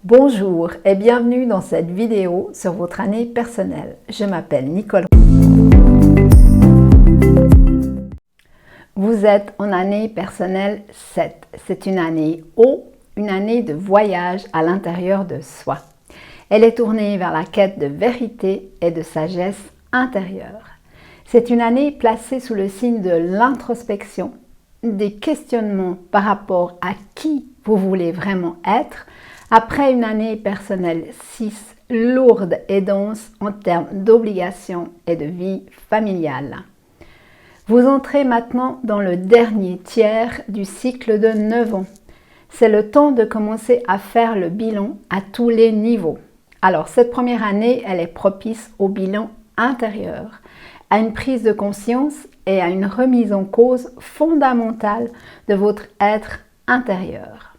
Bonjour et bienvenue dans cette vidéo sur votre année personnelle. Je m'appelle Nicole. Vous êtes en année personnelle 7. C'est une année haut, une année de voyage à l'intérieur de soi. Elle est tournée vers la quête de vérité et de sagesse intérieure. C'est une année placée sous le signe de l'introspection, des questionnements par rapport à qui vous voulez vraiment être, après une année personnelle 6, lourde et dense en termes d'obligations et de vie familiale. Vous entrez maintenant dans le dernier tiers du cycle de 9 ans. C'est le temps de commencer à faire le bilan à tous les niveaux. Alors, cette première année, elle est propice au bilan intérieur, à une prise de conscience et à une remise en cause fondamentale de votre être intérieur.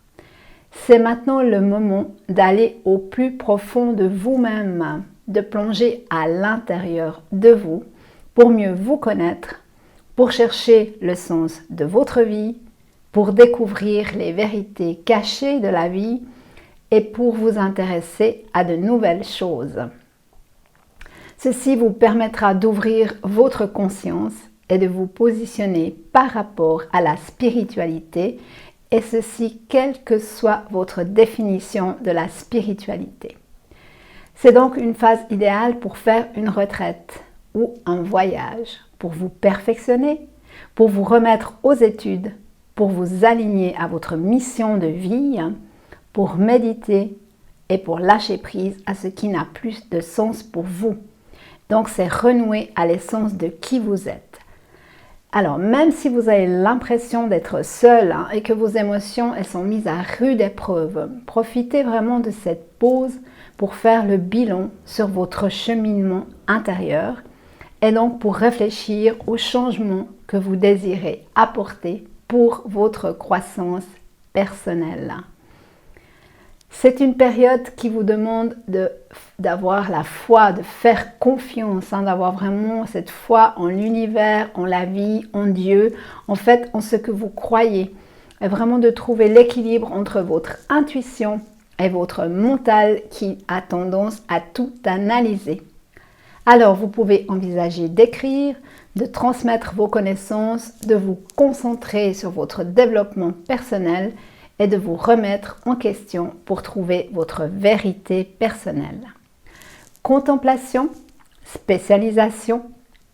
C'est maintenant le moment d'aller au plus profond de vous-même, de plonger à l'intérieur de vous pour mieux vous connaître, pour chercher le sens de votre vie, pour découvrir les vérités cachées de la vie et pour vous intéresser à de nouvelles choses. Ceci vous permettra d'ouvrir votre conscience et de vous positionner par rapport à la spiritualité, et ceci quelle que soit votre définition de la spiritualité. C'est donc une phase idéale pour faire une retraite ou un voyage, pour vous perfectionner, pour vous remettre aux études, pour vous aligner à votre mission de vie, pour méditer et pour lâcher prise à ce qui n'a plus de sens pour vous. Donc c'est renouer à l'essence de qui vous êtes. Alors, même si vous avez l'impression d'être seul et que vos émotions elles sont mises à rude épreuve, profitez vraiment de cette pause pour faire le bilan sur votre cheminement intérieur et donc pour réfléchir aux changements que vous désirez apporter pour votre croissance personnelle. C'est une période qui vous demande d'avoir la foi, de faire confiance, d'avoir vraiment cette foi en l'univers, en la vie, en Dieu, en fait en ce que vous croyez. Et vraiment de trouver l'équilibre entre votre intuition et votre mental qui a tendance à tout analyser. Alors vous pouvez envisager d'écrire, de transmettre vos connaissances, de vous concentrer sur votre développement personnel et de vous remettre en question pour trouver votre vérité personnelle. Contemplation, spécialisation,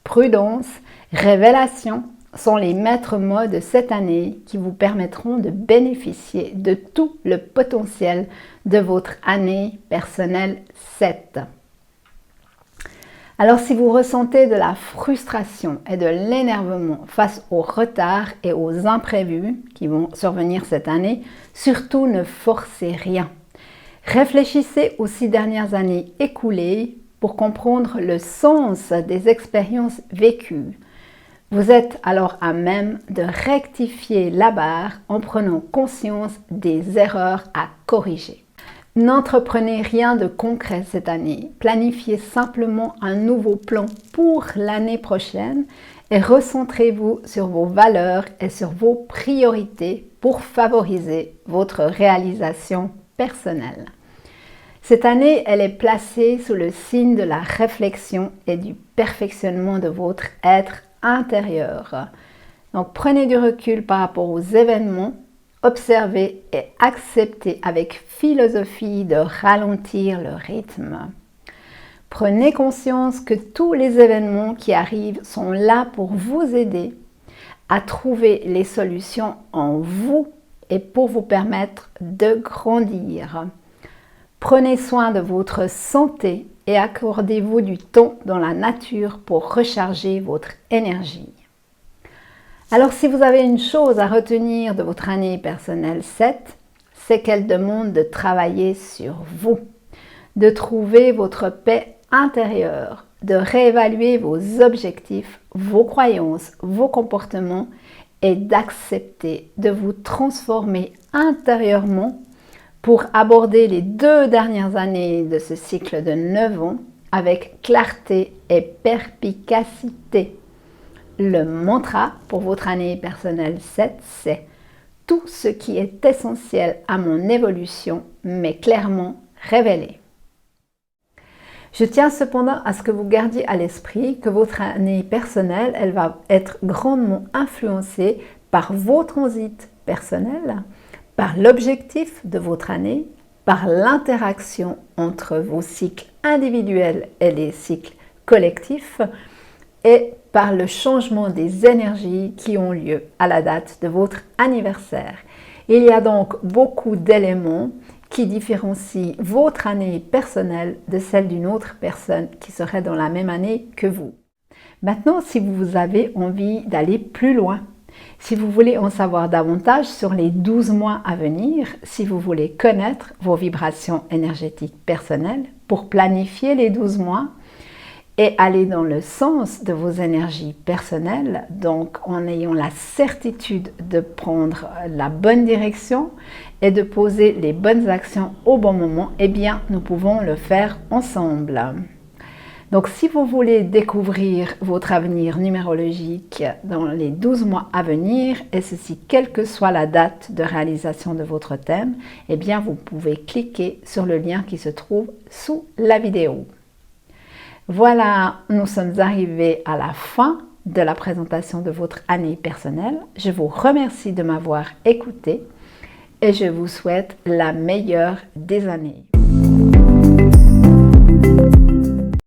prudence, révélation sont les maîtres mots de cette année qui vous permettront de bénéficier de tout le potentiel de votre année personnelle 7. Alors si vous ressentez de la frustration et de l'énervement face aux retards et aux imprévus qui vont survenir cette année, surtout ne forcez rien. Réfléchissez aux 6 dernières années écoulées pour comprendre le sens des expériences vécues. Vous êtes alors à même de rectifier la barre en prenant conscience des erreurs à corriger. N'entreprenez rien de concret cette année. Planifiez simplement un nouveau plan pour l'année prochaine et recentrez-vous sur vos valeurs et sur vos priorités pour favoriser votre réalisation personnelle. Cette année, elle est placée sous le signe de la réflexion et du perfectionnement de votre être intérieur. Donc prenez du recul par rapport aux événements. Observez et acceptez avec philosophie de ralentir le rythme. Prenez conscience que tous les événements qui arrivent sont là pour vous aider à trouver les solutions en vous et pour vous permettre de grandir. Prenez soin de votre santé et accordez-vous du temps dans la nature pour recharger votre énergie. Alors si vous avez une chose à retenir de votre année personnelle 7, c'est qu'elle demande de travailler sur vous, de trouver votre paix intérieure, de réévaluer vos objectifs, vos croyances, vos comportements et d'accepter de vous transformer intérieurement pour aborder les 2 dernières années de ce cycle de 9 ans avec clarté et perspicacité. Le mantra pour votre année personnelle 7, c'est « tout ce qui est essentiel à mon évolution m'est clairement révélé. Je tiens cependant à ce que vous gardiez à l'esprit que votre année personnelle, elle va être grandement influencée par vos transits personnels, par l'objectif de votre année, par l'interaction entre vos cycles individuels et les cycles collectifs et par le changement des énergies qui ont lieu à la date de votre anniversaire. Il y a donc beaucoup d'éléments qui différencie votre année personnelle de celle d'une autre personne qui serait dans la même année que vous. Maintenant, si vous avez envie d'aller plus loin, si vous voulez en savoir davantage sur les 12 mois à venir, si vous voulez connaître vos vibrations énergétiques personnelles pour planifier les 12 mois et aller dans le sens de vos énergies personnelles, donc en ayant la certitude de prendre la bonne direction et de poser les bonnes actions au bon moment, eh bien, nous pouvons le faire ensemble. Donc, si vous voulez découvrir votre avenir numérologique dans les 12 mois à venir, et ceci quelle que soit la date de réalisation de votre thème, eh bien, vous pouvez cliquer sur le lien qui se trouve sous la vidéo. Voilà, nous sommes arrivés à la fin de la présentation de votre année personnelle. Je vous remercie de m'avoir écouté et je vous souhaite la meilleure des années.